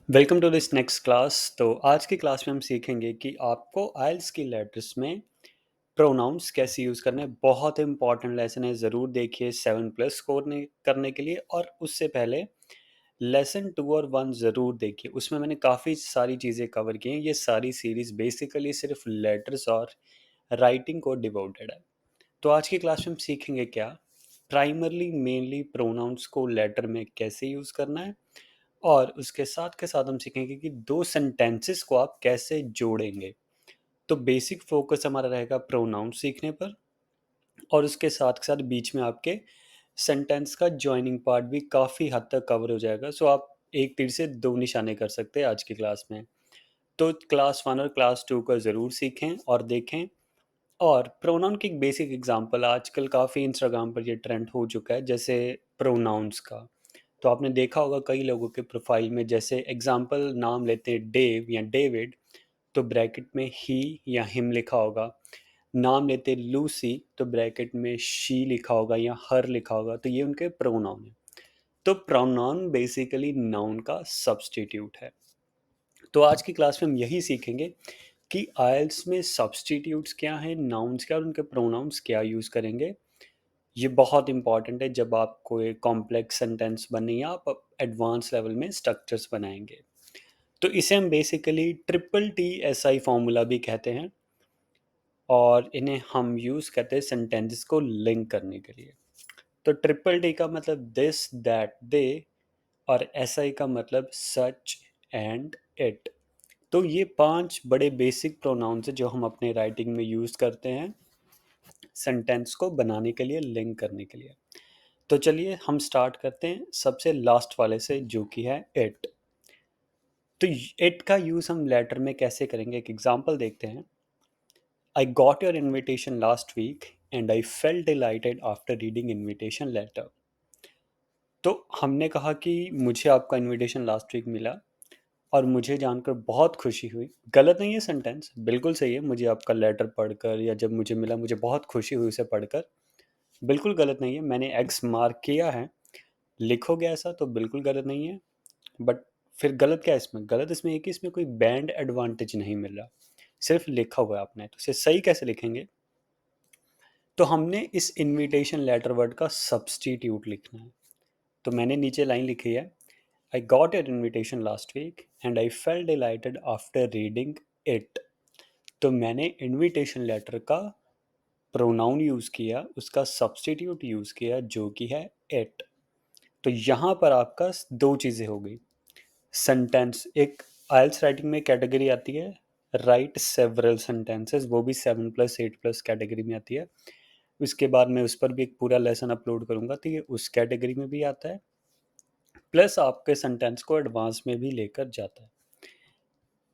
Welcome to this next class. तो आज की क्लास में हम सीखेंगे कि आपको आइल्स की लेटर्स में प्रोनाउंस कैसे यूज़ करने हैं। बहुत इंपॉर्टेंट लेसन है, ज़रूर देखिए 7+ स्कोर करने के लिए। और उससे पहले लेसन 2 और 1 ज़रूर देखिए, उसमें मैंने काफ़ी सारी चीज़ें कवर की हैं। ये सारी सीरीज़ बेसिकली सिर्फ लेटर्स और राइटिंग को डिवोटेड है। तो आज की क्लास में हम सीखेंगे क्या, प्राइमरली मेनली प्रोनाउंस को लेटर में कैसे यूज़ करना है, और उसके साथ के साथ हम सीखेंगे कि दो सेंटेंसेस को आप कैसे जोड़ेंगे। तो बेसिक फोकस हमारा रहेगा प्रोनाउन सीखने पर, और उसके साथ के साथ बीच में आपके सेंटेंस का जॉइनिंग पार्ट भी काफ़ी हद तक कवर हो जाएगा। सो आप एक तीर से दो निशाने कर सकते हैं आज की क्लास में। तो क्लास 1 और क्लास 2 को ज़रूर सीखें और देखें। और प्रोनाउन की एक बेसिक एग्जांपल, आजकल काफ़ी इंस्टाग्राम पर ये ट्रेंड हो चुका है, जैसे प्रोनाउंस का। तो आपने देखा होगा कई लोगों के प्रोफाइल में, जैसे एग्जांपल नाम लेते हैं डेव या डेविड, तो ब्रैकेट में ही या हिम लिखा होगा। नाम लेते हैं लूसी, तो ब्रैकेट में शी लिखा होगा या हर लिखा होगा। तो ये उनके प्रोनाउन है। तो प्रोनाउन बेसिकली नाउन का सब्स्टिट्यूट है। तो आज की क्लास में हम यही सीखेंगे कि आइल्स में सब्स्टिट्यूट्स क्या हैं, नाउन्स क्या, और उनके प्रोनाउंस क्या यूज़ करेंगे। ये बहुत इंपॉर्टेंट है जब आप कोई कॉम्प्लेक्स सेंटेंस बने या आप एडवांस लेवल में स्ट्रक्चर्स बनाएंगे। तो इसे हम basically triple T S I formula भी कहते हैं, और इन्हें हम यूज़ करते हैं सेंटेंसेस को लिंक करने के लिए। तो ट्रिपल टी का मतलब दिस दैट दे, और एस आई का मतलब सच एंड इट। तो ये 5 बड़े बेसिक प्रोनाउंस हैं जो हम अपने राइटिंग में यूज़ करते हैं सेंटेंस को बनाने के लिए, लिंक करने के लिए। तो चलिए हम स्टार्ट करते हैं सबसे लास्ट वाले से, जो कि है इट। तो इट का यूज़ हम लेटर में कैसे करेंगे, एक एग्जांपल देखते हैं। I got your invitation last week and I felt delighted after reading invitation letter. तो हमने कहा कि मुझे आपका इनविटेशन लास्ट वीक मिला और मुझे जानकर बहुत खुशी हुई। गलत नहीं है सेंटेंस, बिल्कुल सही है। मुझे आपका लेटर पढ़कर या जब मुझे मिला मुझे बहुत खुशी हुई उसे पढ़कर, बिल्कुल गलत नहीं है। मैंने एक्स मार्क किया है, लिखोगे ऐसा तो बिल्कुल गलत नहीं है। बट फिर गलत क्या है इसमें? गलत इसमें है कि इसमें कोई बैंड एडवांटेज नहीं मिल रहा, सिर्फ लिखा हुआ है आपने। तो इसे सही कैसे लिखेंगे? तो हमने इस इनविटेशन लेटर वर्ड का सब्स्टिट्यूट लिखना है। तो मैंने नीचे लाइन लिखी है, I got your invitation last week and I felt delighted after reading it. तो मैंने इनविटेशन लेटर का प्रोनाउन यूज़ किया, उसका सब्स्टिट्यूट यूज़ किया, जो कि है इट। तो यहाँ पर आपका दो चीज़ें हो गई। सेंटेंस, एक आइल्स राइटिंग में कैटेगरी आती है राइट सेवरल सेंटेंसेस, वो भी 7+8+ कैटेगरी में आती है। उसके बाद मैं उस पर भी एक पूरा लेसन अपलोड करूँगा, तो ये उस कैटेगरी में भी आता है, प्लस आपके सेंटेंस को एडवांस में भी लेकर जाता है।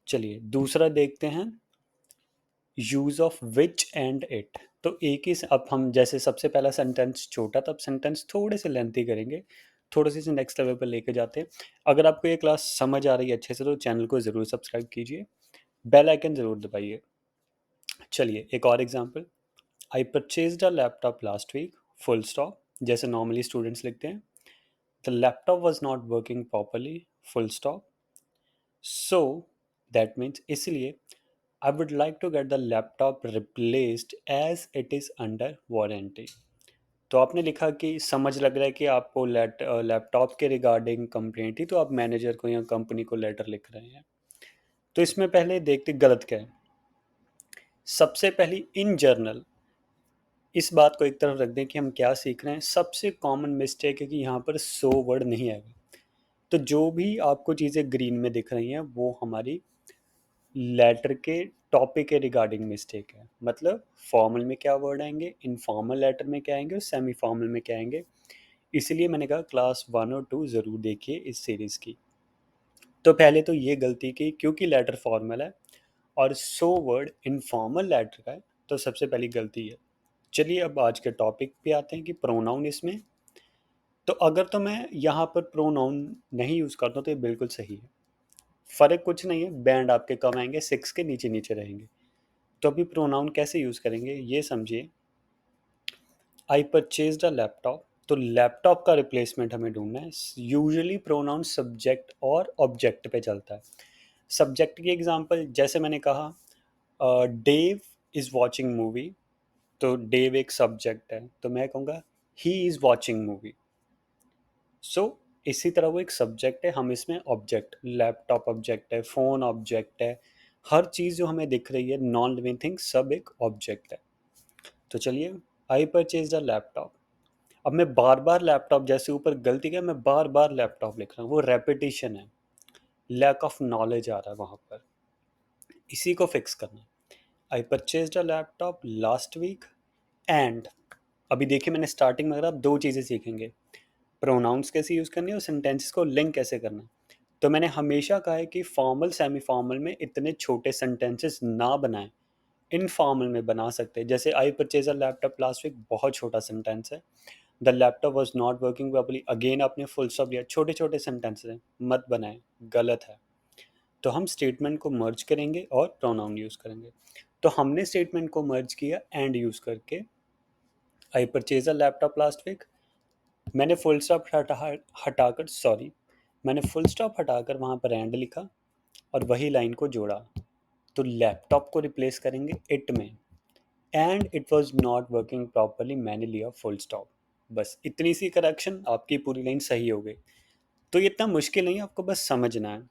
चलिए दूसरा देखते हैं, use of which and it. तो एक ही अब हम जैसे सबसे पहला सेंटेंस छोटा, तब सेंटेंस थोड़े से लेंथी करेंगे, थोड़े से नेक्स्ट लेवल पर लेके जाते हैं। अगर आपको ये क्लास समझ आ रही है अच्छे से, तो चैनल को ज़रूर सब्सक्राइब कीजिए, बेल आइकन ज़रूर दबाइए। चलिए एक और example, I purchased a laptop last week, full stop. जैसे नॉर्मली स्टूडेंट्स लिखते हैं, the laptop was not working properly, full stop. So that means, इसलिए I would like to get the laptop replaced as it is under warranty. तो आपने लिखा कि समझ लग रहा है कि आपको लैपटॉप के रिगार्डिंग कंप्लेंट थी, तो आप मैनेजर को या कंपनी को लेटर लिख रहे हैं। तो इसमें पहले देखते गलत क्या है। सबसे पहली इन जर्नल, इस बात को एक तरफ रख दें कि हम क्या सीख रहे हैं। सबसे कॉमन मिस्टेक है कि यहाँ पर सो वर्ड नहीं आएगा। तो जो भी आपको चीज़ें ग्रीन में दिख रही हैं, वो हमारी लेटर के टॉपिक के रिगार्डिंग मिस्टेक है। मतलब फॉर्मल में क्या वर्ड आएंगे, इनफॉर्मल लेटर में क्या आएंगे, और सेमी फॉर्मल में क्या आएंगे। इसलिए मैंने कहा क्लास 1 और 2 ज़रूर देखिए इस सीरीज़ की। तो पहले तो ये गलती की, क्योंकि लेटर फॉर्मल है और सो वर्ड इनफॉर्मल लेटर का है, तो सबसे पहली गलती है। चलिए अब आज के टॉपिक पे आते हैं कि प्रोनाउन इसमें। तो अगर तो मैं यहाँ पर प्रोनाउन नहीं यूज़ करता हूँ तो ये बिल्कुल सही है, फ़र्क कुछ नहीं है। बैंड आपके कम आएंगे, 6 के नीचे नीचे रहेंगे। तो अभी प्रोनाउन कैसे यूज़ करेंगे ये समझिए। आई परचेज्ड अ लैपटॉप, तो लैपटॉप का रिप्लेसमेंट हमें ढूंढना है। यूजुअली प्रोनाउन सब्जेक्ट और ऑब्जेक्ट पे चलता है। सब्जेक्ट की एग्जांपल जैसे मैंने कहा, डेव इज़ वॉचिंग मूवी, तो डेव एक सब्जेक्ट है, तो मैं कहूँगा ही इज़ वॉचिंग मूवी। सो इसी तरह वो एक सब्जेक्ट है, हम इसमें ऑब्जेक्ट, लैपटॉप ऑब्जेक्ट है, फ़ोन ऑब्जेक्ट है, हर चीज़ जो हमें दिख रही है नॉन लिविंग थिंग सब एक ऑब्जेक्ट है। तो चलिए, आई परचेज द लैपटॉप। अब मैं बार बार लैपटॉप, जैसे ऊपर गलती क्या, मैं बार बार लैपटॉप लिख रहा हूँ, वो रेपिटेशन है, लैक ऑफ नॉलेज आ रहा है वहाँ पर, इसी को फिक्स करना है। I purchase a laptop last week and, अभी देखिए मैंने स्टार्टिंग में, अगर आप दो चीज़ें सीखेंगे, प्रोनाउंस कैसे यूज़ करनी है और सेंटेंसेस को लिंक कैसे करना है। तो मैंने हमेशा कहा है कि फॉर्मल सेमी फॉर्मल में इतने छोटे सेंटेंसेस ना बनाएं, इनफॉर्मल में बना सकते हैं। जैसे I purchase a laptop last week बहुत छोटा सेंटेंस है, the laptop was not working properly, again आपने फुल स्टॉप लिया, छोटे छोटे सेंटेंसेस हैं, मत बनाएं, गलत है। तो हम स्टेटमेंट को मर्ज करेंगे और प्रोनाउन यूज़ करेंगे। तो हमने स्टेटमेंट को मर्ज किया एंड यूज़ करके, I purchase a laptop last week, मैंने फुल स्टॉप हटाकर, सॉरी, मैंने फुल स्टॉप हटाकर वहाँ पर एंड लिखा और वही लाइन को जोड़ा। तो लैपटॉप को रिप्लेस करेंगे इट में, and it was not working properly, मैंने लिया फुल स्टॉप। बस इतनी सी करेक्शन, आपकी पूरी लाइन सही हो गई। तो ये इतना मुश्किल नहीं है, आपको बस समझना है।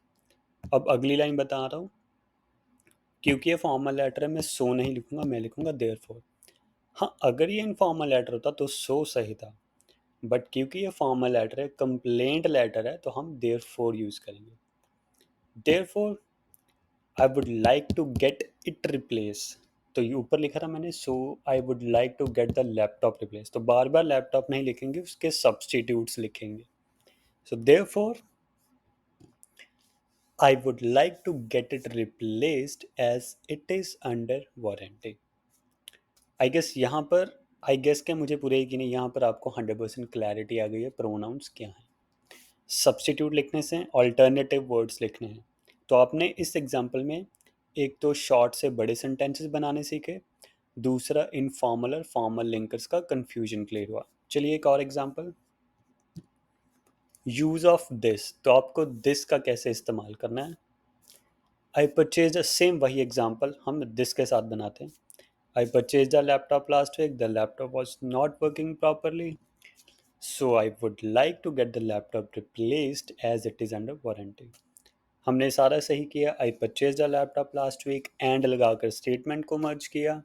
अब अगली लाइन बता रहा हूँ, क्योंकि ये फॉर्मल लेटर है मैं सो नहीं लिखूंगा, मैं लिखूंगा देयरफॉर। हाँ, अगर ये इनफॉर्मल लेटर होता तो सो सही था, बट क्योंकि ये फॉर्मल लेटर है, कंप्लेंट लेटर है, तो हम देयरफॉर यूज करेंगे। Therefore I would like to get it replace, तो ये ऊपर लिखा था मैंने, so I would like to get the laptop replace, तो बार बार लैपटॉप नहीं लिखेंगे, उसके सब्सटीट्यूट्स लिखेंगे। So therefore I would like to get it replaced as it is under warranty. I guess यहाँ पर, आई गेस क्या, मुझे पूरे यकीन है यहाँ पर आपको 100% क्लैरिटी आ गई है प्रोनाउंस क्या है। सब्स्टिट्यूट लिखने से ऑल्टरनेटिव वर्ड्स लिखने हैं। तो आपने इस एग्जांपल में एक तो शॉर्ट से बड़े सेंटेंसेस बनाने सीखे, दूसरा इनफॉर्मल और फॉर्मल लिंकर्स का कंफ्यूजन क्लियर हुआ। चलिए एक और एग्जांपल, यूज़ ऑफ दिस, तो आपको दिस का कैसे इस्तेमाल करना है। आई परचेज सेम वही एग्जांपल हम दिस के साथ बनाते हैं। I purchase the laptop last week, the laptop was not working properly, so I would like to get the laptop replaced as it is under warranty. हमने सारा सही किया, I purchase the laptop last week, and लगाकर statement को merge किया,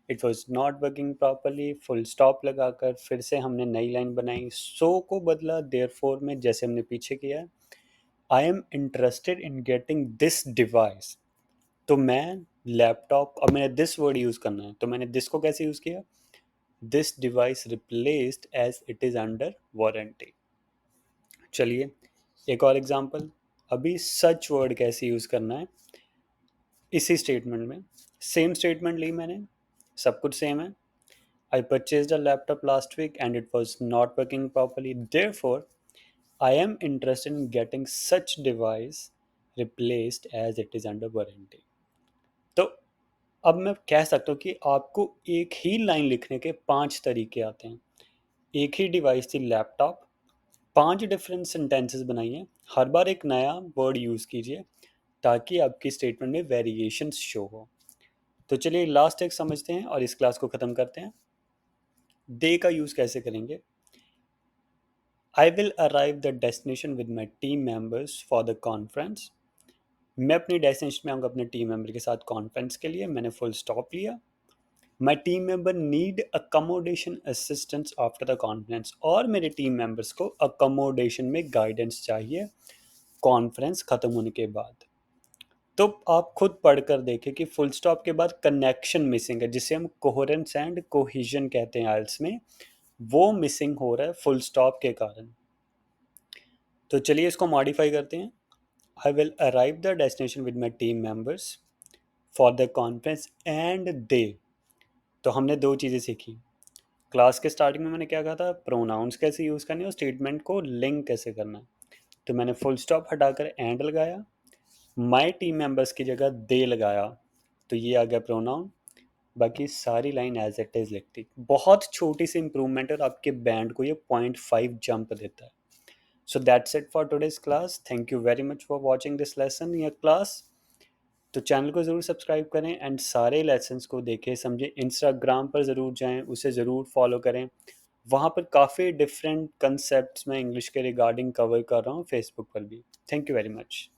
it was not working properly, full stop लगाकर फिर से हमने नई लाइन बनाई, सो को बदला देयरफॉर में, जैसे हमने पीछे किया। आई am interested in getting this device, तो मैं लैपटॉप, अब मैंने दिस वर्ड यूज़ करना है, तो मैंने दिस को कैसे यूज़ किया, this device replaced as it is under warranty. चलिए एक और एग्जांपल, अभी सच वर्ड कैसे यूज़ करना है इसी स्टेटमेंट में। सेम स्टेटमेंट ली मैंने, सब कुछ सेम है। I purchase the laptop last week and it was not working properly, therefore I am interested in getting such device replaced as it is under warranty. तो अब मैं कह सकता हूँ कि आपको एक ही लाइन लिखने के 5 तरीके आते हैं। एक ही डिवाइस थी लैपटॉप, 5 डिफरेंट सेंटेंसेस बनाइए, हर बार एक नया वर्ड यूज़ कीजिए ताकि आपकी स्टेटमेंट में वेरिएशंस शो हो। तो चलिए लास्ट एक समझते हैं और इस क्लास को ख़त्म करते हैं। दे का यूज़ कैसे करेंगे, I will arrive the destination with my team members for the conference, मैं अपनी डेस्टिनेशन में आऊँगा अपने टीम मेम्बर के साथ कॉन्फ्रेंस के लिए, मैंने फुल स्टॉप लिया। My team member need accommodation assistance after the conference, और मेरे टीम मेंबर्स को अकोमोडेशन में गाइडेंस चाहिए कॉन्फ्रेंस ख़त्म होने के बाद। तो आप खुद पढ़कर देखें कि फुल स्टॉप के बाद कनेक्शन मिसिंग है, जिसे हम कोहेरेंस एंड कोहिजन कहते हैं आइल्स में, वो मिसिंग हो रहा है फुल स्टॉप के कारण। तो चलिए इसको मॉडिफाई करते हैं। I will arrive the destination with my team members for the conference and they, तो हमने दो चीज़ें सीखी। क्लास के स्टार्टिंग में मैंने क्या कहा था, प्रोनाउंस कैसे यूज़ करने और स्टेटमेंट को लिंक कैसे करना है। तो मैंने फुल स्टॉप हटाकर एंड लगाया, माई टीम मेंबर्स की जगह दे लगाया, तो ये आ गया प्रोनाउन। बाकी सारी लाइन एज इट इज़ लिखती। बहुत छोटी सी इंप्रूवमेंट और आपके बैंड को ये 0.5 जंप देता है। So that's it for today's class. Thank you very much for watching this lesson या क्लास। तो चैनल को ज़रूर सब्सक्राइब करें एंड सारे लेसन्स को देखें समझें। इंस्टाग्राम पर ज़रूर जाएं, उसे ज़रूर फॉलो करें। वहाँ पर काफ़ी डिफरेंट कंसेप्ट्स मैं इंग्लिश के रिगार्डिंग कवर कर रहा हूँ, फेसबुक पर भी। Thank you very much.